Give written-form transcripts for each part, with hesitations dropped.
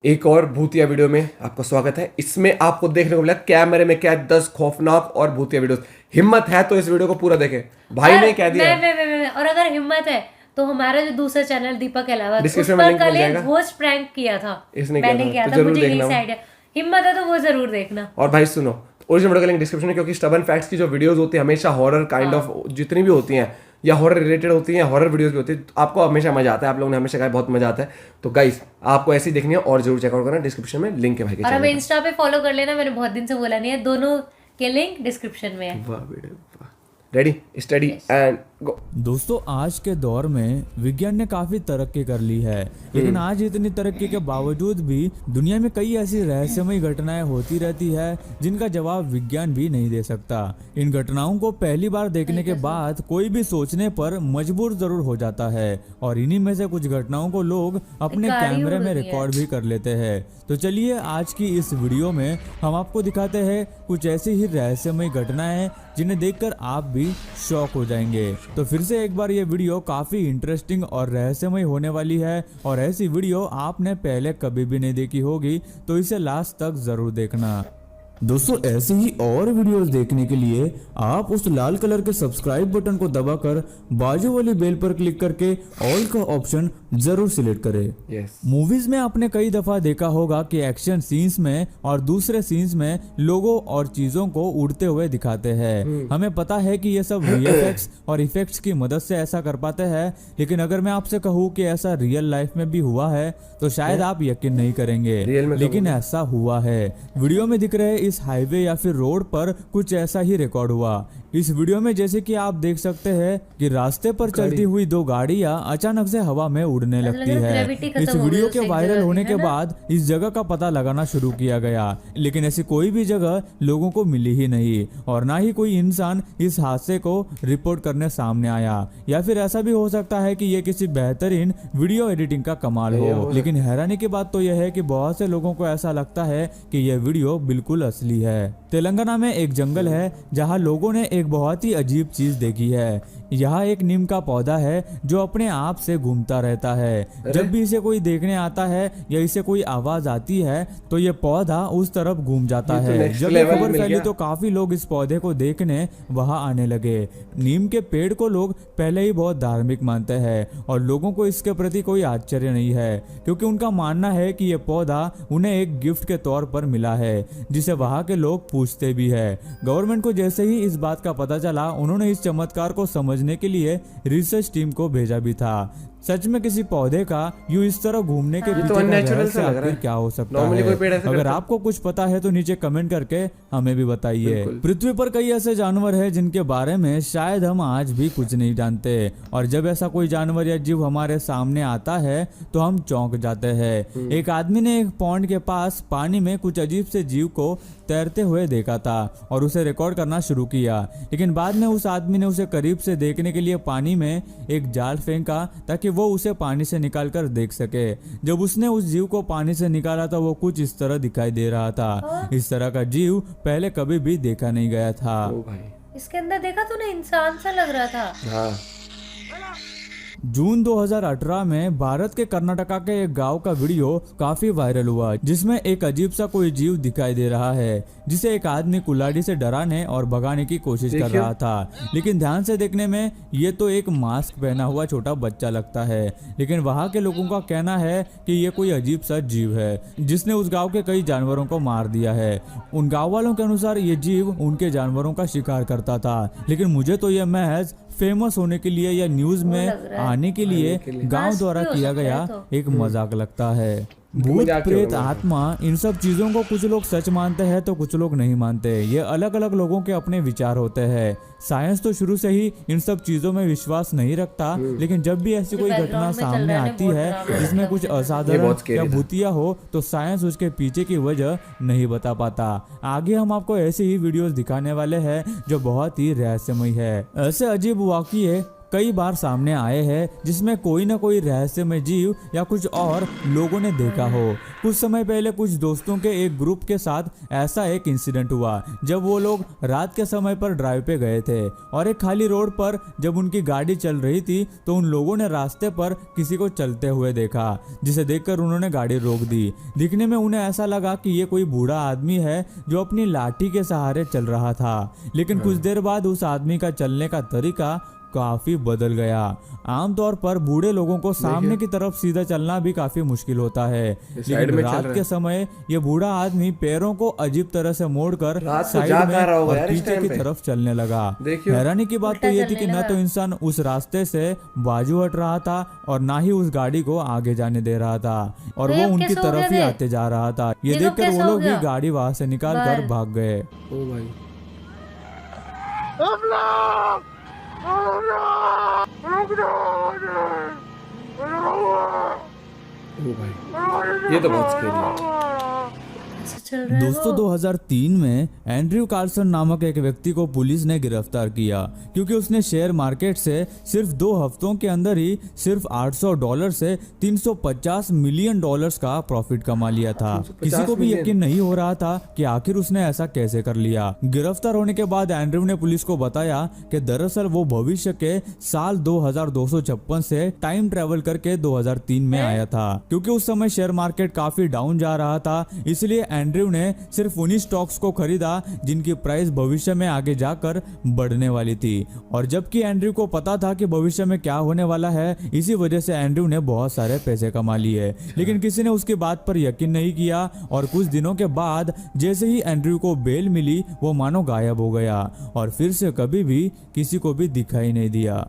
एक और भूतिया वीडियो में आपका स्वागत है। इसमें आपको देखने को मिला कैमरे में क्या 10 खौफनाक और भूतिया वीडियोस। हिम्मत है तो इस वीडियो को पूरा देखें। भाई ने कह दिया मैं और अगर हिम्मत है तो हमारा जो दूसरा चैनल दीपक अलावा उस डिस्क्रिप्शन में पर लिंक मिल कल एक जाएगा। घोस्ट प्रैंक किया था, इसने मैंने किया तो था, जरूर मुझे यही देखना। आइडिया। हिम्मत है तो वो जरूर देखना। और भाई सुनो, ओरिजिनल वीडियो का लिंक डिस्क्रिप्शन में, क्योंकि स्टबन फैक्ट्स की जो वीडियोस होती है हमेशा हॉरर काइंड ऑफ जितनी भी होती हैं या हॉरर रिलेटेड होती हैं, हॉरर वीडियोस भी होती है, तो आपको हमेशा मजा आता है। आप लोगों ने हमेशा कहा बहुत मजा आता है। तो गाइस आपको ऐसी देखनी है और जरूर चेकआउट करना। डिस्क्रिप्शन में लिंक है भाई के और चैनल हमें इंस्टा पे फॉलो कर लेना, मैंने बहुत दिन से बोला नहीं है, दोनों के लिंक डिस्क्रिप्शन में है। वाह बेटे वाह। Ready steady and go. दोस्तों, आज के दौर में विज्ञान ने काफी तरक्की कर ली है, लेकिन आज इतनी तरक्की के बावजूद भी दुनिया में कई ऐसी रहस्यमयी घटनाएं होती रहती है जिनका जवाब विज्ञान भी नहीं दे सकता। इन घटनाओं को पहली बार देखने के बाद कोई भी सोचने पर मजबूर जरूर हो जाता है, और इन्हीं में से कुछ घटनाओं को लोग अपने कैमरे में रिकॉर्ड भी कर लेते हैं। तो चलिए आज की इस वीडियो में हम आपको दिखाते हैं कुछ ऐसी ही रहस्यमयी घटनाएं जिन्हें देखकर आप भी शॉक हो जाएंगे। तो फिर से एक बार ये वीडियो काफी इंटरेस्टिंग और रहस्यमय होने वाली है, और ऐसी वीडियो आपने पहले कभी भी नहीं देखी होगी, तो इसे लास्ट तक जरूर देखना। दोस्तों, ऐसे ही और वीडियोस देखने के लिए आप उस लाल कलर के सब्सक्राइब बटन को दबाकर बाजू वाली बेल पर क्लिक करके ऑल का ऑप्शन जरूर सिलेक्ट करें। मूवीज में आपने कई दफा देखा होगा कि एक्शन सीन्स में और दूसरे सीन्स में लोगों और चीजों को उड़ते हुए दिखाते हैं। हमें पता है कि ये सब वीएफएक्स और इफेक्ट्स की मदद से ऐसा कर पाते हैं, लेकिन अगर मैं आपसे कहूँ कि ऐसा रियल लाइफ में भी हुआ है तो शायद आप यकीन नहीं करेंगे, लेकिन ऐसा हुआ है। वीडियो में दिख रहे इस हाईवे या फिर रोड पर कुछ ऐसा ही रिकॉर्ड हुआ। इस वीडियो में जैसे कि आप देख सकते हैं कि रास्ते पर चलती हुई दो गाड़ियां अचानक से हवा में उड़ने लगती है। इस वीडियो के वायरल होने के बाद इस जगह का पता लगाना शुरू किया गया, लेकिन ऐसी कोई भी जगह लोगों को मिली ही नहीं, और ना ही कोई इंसान इस हादसे को रिपोर्ट करने सामने आया। या फिर ऐसा भी हो सकता है कि ये किसी बेहतरीन वीडियो एडिटिंग का कमाल हो। लेकिन हैरानी की बात तो यह है कि बहुत से लोगों को ऐसा लगता है कि यह वीडियो बिल्कुल असली है। तेलंगाना में एक जंगल है जहां लोगों ने एक बहुत ही अजीब चीज देखी है। यहाँ एक नीम का पौधा है जो अपने आप से घूमता रहता है। जब भी इसे कोई देखने आता है या इसे कोई आवाज आती है तो ये पौधा उस तरफ घूम जाता है। जब ये खबर फैली तो काफी लोग इस पौधे को देखने वहां आने लगे। नीम के पेड़ को लोग पहले ही बहुत धार्मिक मानते हैं, और लोगों को इसके प्रति कोई आश्चर्य नहीं है, क्योंकि उनका मानना है कि यह पौधा उन्हें एक गिफ्ट के तौर पर मिला है, जिसे वहां के लोग पूछते भी है। गवर्नमेंट को जैसे ही इस बात का पता चला, उन्होंने इस चमत्कार को समझने के लिए रिसर्च टीम को भेजा भी था। सच में किसी पौधे का यूं इस तरह घूमने के पीछे का रहस्य आखिर क्या हो सकता है? अगर आपको कुछ पता है तो नीचे कमेंट करके हमें भी बताइए। पृथ्वी पर कई ऐसे जानवर हैं जिनके बारे में शायद हम आज भी कुछ नहीं जानते, और जब ऐसा कोई जानवर या जीव हमारे सामने आता है तो हम चौंक जाते हैं। एक आदमी ने एक पॉन्ड के पास पानी में कुछ अजीब से जीव को तैरते हुए देखा था और उसे रिकॉर्ड करना शुरू किया, लेकिन बाद में उस आदमी ने उसे करीब से देखने के लिए पानी में एक जाल फेंका ताकि वो उसे पानी से निकालकर देख सके। जब उसने उस जीव को पानी से निकाला तो वो कुछ इस तरह दिखाई दे रहा था। इस तरह का जीव पहले कभी भी देखा नहीं गया था। इसके अंदर देखा तूने, इंसान सा लग रहा था। हाँ। जून 2018 में भारत के कर्नाटका के एक गांव का वीडियो काफी वायरल हुआ, जिसमें एक अजीब सा कोई जीव दिखाई दे रहा है, जिसे एक आदमी कुल्हाड़ी से डराने और भगाने की कोशिश कर रहा था। लेकिन ध्यान से देखने में ये तो एक मास्क पहना हुआ छोटा बच्चा लगता है, लेकिन वहाँ के लोगों का कहना है कि ये कोई अजीब सा जीव है जिसने उस गाँव के कई जानवरों को मार दिया है। उन गाँव वालों के अनुसार ये जीव उनके जानवरों का शिकार करता था, लेकिन मुझे तो यह महज फेमस होने के लिए या न्यूज में आने के लिए गांव द्वारा किया गया एक मजाक लगता है। भूत प्रेत आत्मा इन सब चीजों को कुछ लोग सच मानते हैं तो कुछ लोग नहीं मानते। ये अलग अलग लोगों के अपने विचार होते हैं। साइंस तो शुरू से ही इन सब चीजों में विश्वास नहीं रखता, लेकिन जब भी ऐसी कोई घटना सामने आती है जिसमें कुछ असाधारण या भूतिया हो तो साइंस उसके पीछे की वजह नहीं बता पाता। आगे हम आपको ऐसे ही वीडियोस दिखाने वाले हैं जो बहुत ही रहस्यमय है। ऐसे अजीब वाकये कई बार सामने आए हैं जिसमें कोई ना कोई रहस्यमय जीव या कुछ और लोगों ने देखा हो। कुछ समय पहले कुछ दोस्तों के एक ग्रुप के साथ ऐसा एक इंसिडेंट हुआ जब वो लोग रात के समय पर ड्राइव पे गए थे और एक खाली रोड पर जब उनकी गाड़ी चल रही थी तो उन लोगों ने रास्ते पर किसी को चलते हुए देखा, जिसे देखकर उन्होंने गाड़ी रोक दी। दिखने में उन्हें ऐसा लगा कि ये कोई बूढ़ा आदमी है जो अपनी लाठी के सहारे चल रहा था, लेकिन कुछ देर बाद उस आदमी का चलने का तरीका काफी बदल गया। आमतौर पर बूढ़े लोगों को सामने की तरफ सीधा चलना भी काफी मुश्किल होता है, लेकिन रात के समय ये बूढ़ा आदमी पैरों को अजीब तरह से मोड़कर साइड में और पीछे की तरफ चलने लगा। हैरानी की बात तो ये थी कि न तो इंसान उस रास्ते से बाजू हट रहा था और ना ही उस गाड़ी को आगे जाने दे रहा था, और वो उनकी तरफ ही आते जा रहा था। ये देखकर वो लोग भी गाड़ी वहां से निकाल कर भाग गए। ओ भाई ये तो बहुत स्कैरी है। दोस्तों 2003 में एंड्रयू कार्लसन नामक एक व्यक्ति को पुलिस ने गिरफ्तार किया क्योंकि उसने शेयर मार्केट से सिर्फ 2 हफ्तों के अंदर ही सिर्फ $800 से $350 मिलियन का प्रॉफिट कमा लिया था। किसी को भी यकीन नहीं हो रहा था कि आखिर उसने ऐसा कैसे कर लिया। गिरफ्तार होने के बाद एंड्रयू ने पुलिस को बताया कि दरअसल वो भविष्य के साल 2256 से टाइम ट्रेवल करके 2003 में आया था। क्योंकि उस समय शेयर मार्केट काफी डाउन जा रहा था, इसलिए एंड्रयू ने सिर्फ उन्हीं स्टॉक्स को खरीदा जिनकी प्राइस भविष्य में आगे जाकर बढ़ने वाली थी। और जबकि एंड्रयू को पता था कि भविष्य में क्या होने वाला है, इसी वजह से एंड्रयू ने बहुत सारे पैसे कमा लिए, लेकिन किसी ने उसकी बात पर यकीन नहीं किया। और कुछ दिनों के बाद जैसे ही एंड्रयू को बेल मिली, वो मानो गायब हो गया और फिर से कभी भी किसी को भी दिखाई नहीं दिया।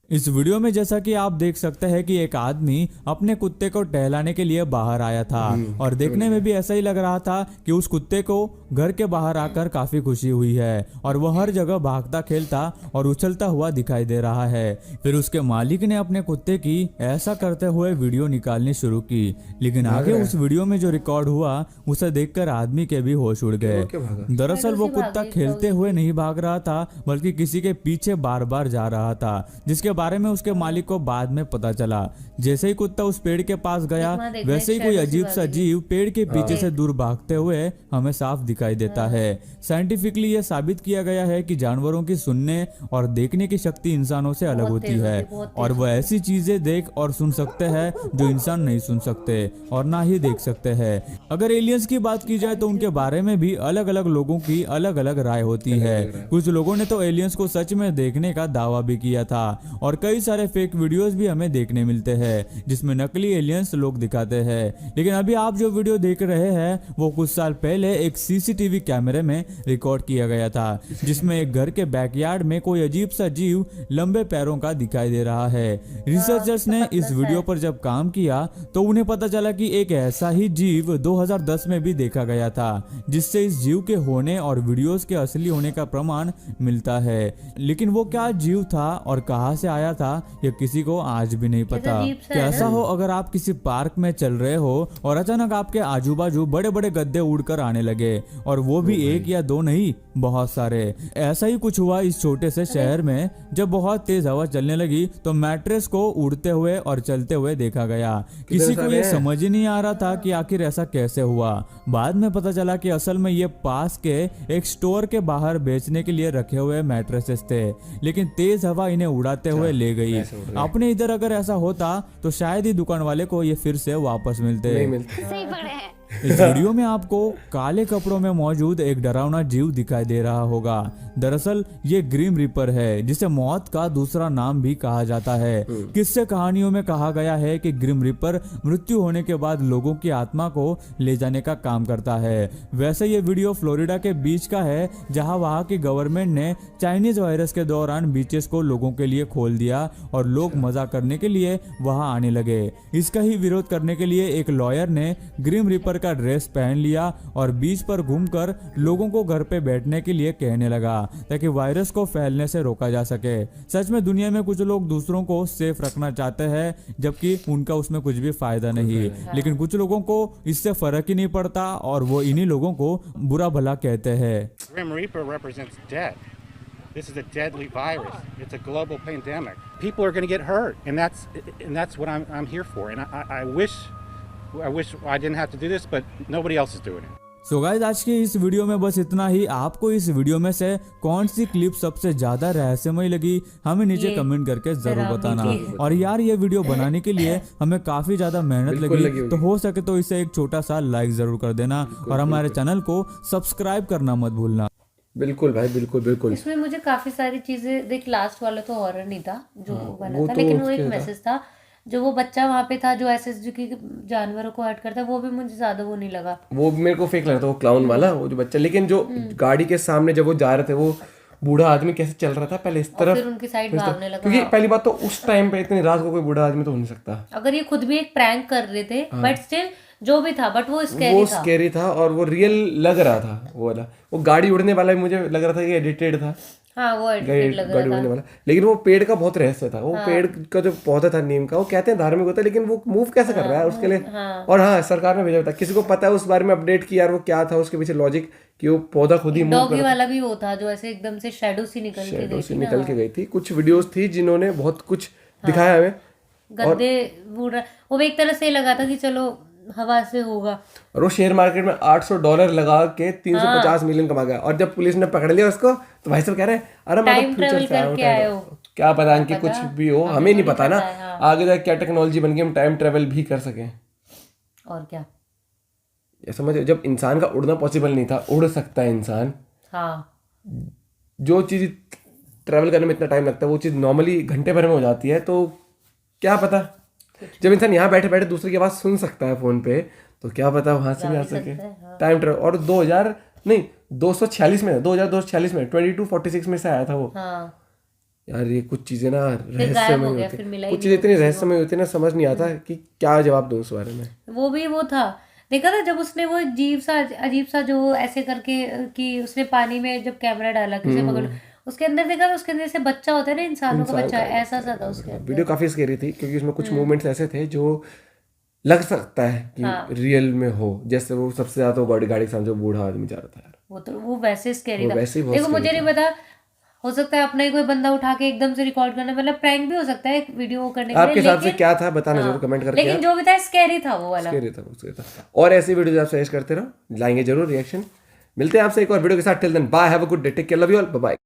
इस वीडियो में जैसा कि आप देख सकते हैं कि एक आदमी अपने कुत्ते को टहलाने के लिए बाहर आया था और देखने में भी ऐसा ही लग रहा था कि उस कुत्ते को घर के बाहर आकर काफी खुशी हुई है और वह हर जगह भागता खेलता और उछलता हुआ दिखाई दे रहा है। फिर उसके मालिक ने अपने कुत्ते की ऐसा करते हुए वीडियो निकालनी शुरू की, लेकिन आगे उस वीडियो में जो रिकॉर्ड हुआ उसे देखकर आदमी के भी होश उड़ गए। दरअसल वो कुत्ता खेलते हुए नहीं भाग रहा था, बल्कि किसी के पीछे बार बार जा रहा था, जिसके बारे में उसके मालिक को बाद में पता चला। जैसे ही कुत्ता उस पेड़ के पास गया, वैसे ही कोई अजीब सा जीव पेड़ के पीछे से दूर भागते हुए हमें साफ दिखाई देता है। साइंटिफिकली यह साबित किया गया है कि जानवरों की सुनने और देखने की शक्ति इंसानों से अलग होती है, और वह ऐसी चीजें देख और सुन सकते हैं जो इंसान नहीं सुन सकते और ना ही देख सकते हैं। अगर एलियंस की बात की जाए तो उनके बारे में भी अलग अलग लोगों की अलग अलग राय होती है। कुछ लोगों ने तो एलियंस को सच में देखने का दावा भी किया था, और कई सारे फेक वीडियोस भी हमें देखने मिलते हैं जिसमें नकली एलियंस लोग दिखाते हैं। लेकिन अभी आप जो वीडियो देख रहे हैं वो कुछ साल पहले एक सीसीटीवी कैमरे में रिकॉर्ड किया गया था, जिसमें एक घर के बैकयार्ड में कोई अजीब सा जीव लंबे पैरों का दिखाई दे रहा है। रिसर्चर्स ने इस वीडियो पर जब काम किया तो उन्हें पता चला कि एक ऐसा ही जीव 2010 में भी देखा गया था, जिससे इस जीव के होने और वीडियोस के असली होने का प्रमाण मिलता है। लेकिन वो क्या जीव था और कहां से आया था ये किसी को आज भी नहीं पता। कैसा हो अगर आप किसी पार्क में चल रहे हो और अचानक आपके आजू बाजू बड़े बड़े गद्दे उड़कर आने लगे, और वो भी एक या दो नहीं, बहुत सारे। ऐसा ही कुछ हुआ इस छोटे से शहर में। जब बहुत तेज हवा चलने लगी तो मैट्रेस को उड़ते हुए और चलते हुए देखा गया। किसी को ये समझ ही नहीं आ रहा था कि आखिर ऐसा कैसे हुआ। बाद में पता चला कि असल में ये पास के एक स्टोर के बाहर बेचने के लिए रखे हुए मैट्रेसेस थे, लेकिन तेज हवा इन्हें उड़ाते हुए ले गई। अपने इधर अगर ऐसा होता तो शायद ही दुकान वाले को ये फिर से वापस मिलते। सही पकड़े हैं। इस वीडियो में आपको काले कपड़ों में मौजूद एक डरावना जीव दिखाई दे रहा होगा। दरअसल ये ग्रिम रिपर है, जिसे मौत का दूसरा नाम भी कहा जाता है। किस्से कहानियों में कहा गया है कि ग्रिम रिपर मृत्यु होने के बाद लोगों की आत्मा को ले जाने का काम करता है। वैसे ये वीडियो फ्लोरिडा के बीच का है, जहां वहां की गवर्नमेंट ने चाइनीज वायरस के दौरान बीचेस को लोगों के लिए खोल दिया और लोग मजा करने के लिए वहां आने लगे। इसका ही विरोध करने के लिए एक लॉयर ने ग्रिम रिपर का ड्रेस पहन लिया और बीच पर घूमकर लोगों को घर पे बैठने के लिए कहने लगा, ताकि वायरस को फैलने से रोका जा सके। सच में दुनिया में कुछ लोग दूसरों को सेफ रखना चाहते हैं, जबकि उनका उसमें कुछ भी फायदा नहीं, लेकिन कुछ लोगों को इससे फर्क ही नहीं पड़ता और वो इन्हीं लोगों को बुरा भला कहते हैं। Grim Reaper represents death. This is a deadly virus. It's a global pandemic. People are going to get hurt, and that's what I'm here for. And I wish I didn't have to do this, but nobody else is doing it. So guys आज के इस video में बस इतना ही। आपको इस video में से कौन सी क्लिप सबसे ज्यादा रहस्यमय लगी हमें नीचे कमेंट करके जरूर बताना। और यार ये वीडियो बनाने के लिए हमें काफी ज्यादा मेहनत लगी, तो हो सके तो इसे एक छोटा सा लाइक जरूर कर देना और हमारे चैनल को सब्सक्राइब करना मत भूलना। बिल्कुल भाई, बिल्कुल बिल्कुल। इसमें मुझे काफी सारी चीजें देख, लास्ट वाला तो हॉरर नहीं था जो बना था, लेकिन वो एक मैसेज था। जो वो बच्चा वहाँ पे था जो एसएसजी की जानवरों को हर्ट करता है, वो भी मुझे ज्यादा वो नहीं लगा, वो मेरे को फेक लगा था वो क्लाउन वाला, वो जो बच्चा। लेकिन जो गाड़ी के सामने जब वो जा रहे थे, वो बूढ़ा आदमी कैसे चल रहा था पहले इस तरफ, फिर उनकी साइड भागने लगा। क्योंकि पहली बात तो उस टाइम पे इतनी रात को कोई बूढ़ा आदमी तो हो नहीं सकता। अगर ये खुद भी एक प्रैंक कर रहे थे, बट स्टिल जो भी था, बट वो स्कैरी था और वो रियल लग रहा था। वो वाला वो गाड़ी उड़ने वाला भी मुझे लग रहा था कि एडिटेड था। हाँ, वो एडिटेड लग रहा था। वाला। लेकिन वो पेड़ का बहुत रहस्य था। वो पेड़ का जो पौधा था नीम का, वो कहते हैं धार्मिक होता है, लेकिन वो मूव कैसे कर रहा है उसके लिए। और हाँ, सरकार ने भेजा था, किसी को पता है उस बारे में अपडेट किया यार वो क्या था उसके पीछे लॉजिक, कि वो पौधा खुद ही मूव डॉगी वाला भी वो था जो ऐसे एकदम से शैडो सी निकल के गई थी। कुछ वीडियोस थी जिन्होंने बहुत कुछ दिखाया हमें। गद्दे वो भी एक तरह से लगा था कि चलो हवा से होगा। और वो शेयर मार्केट में $800 लगा के 350 मिलियन कमा गया। और जब पुलिस ने पकड़ लिया उसको, तो भाई साहब कह रहे हैं अरे टाइम ट्रेवल करके आए हो। क्या पता कि कुछ भी हो, हमें नहीं पता ना आगे जाके क्या टेक्नोलॉजी बन के हम टाइम ट्रेवल भी कर सकें। और क्या, ये समझो, जब इंसान का उड़ना पॉसिबल नहीं था, उड़ सकता है इंसान। हाँ, जो चीज ट्रेवल करने में इतना टाइम लगता है, वो चीज नॉर्मली घंटे भर में हो जाती है। तो क्या पता, जब इंसान यहाँ बैठे बैठे दूसरे की आवाज सुन सकता है फोन पे, तो क्या पता वहां से भी आ सके टाइम ट्रेवल। और 246 में 2246 में से आया था वो। यार ये कुछ चीजें ना रहस्यमय होती है, कुछ चीजें इतनी रहस्यमय होती है ना, समझ नहीं आता कि क्या जवाब दूं उस बारे में। वो भी वो था, देखा था जब उसने वो अजीब सा जो ऐसे करके कि उसने पानी में जब कैमरा डाला किसे पकड़, उसके अंदर देखा था, उसके अंदर जैसे बच्चा होता है ना, इंसानों का बच्चा, ऐसा सा था उसके अंदर। वीडियो काफी स्कैरी थी क्योंकि उसमें कुछ मूवमेंट्स ऐसे थे जो लग सकता है कि रियल में हो। जैसे वो सबसे ज्यादा गाड़ी के सामने जो बूढ़ा आदमी जा रहा था यार, वो वैसे स्कैरी था। देखो मुझे नहीं पता, हो सकता है अपना ही कोई बंदा उठा के एकदम से रिकॉर्ड करना, मतलब प्रैंक भी हो सकता है वीडियो करने के लिए। आपके हिसाब से क्या था बताना जरूर कमेंट करके। लेकिन जो भी था स्कैरी था, वो वाला स्कैरी था। और ऐसी वीडियो आप सजेस्ट करते रहो, लाएंगे जरूर रिएक्शन। मिलते हैं आपसे एक और वीडियो के साथ। Till then bye, have a good day, take care, love you all, bye bye.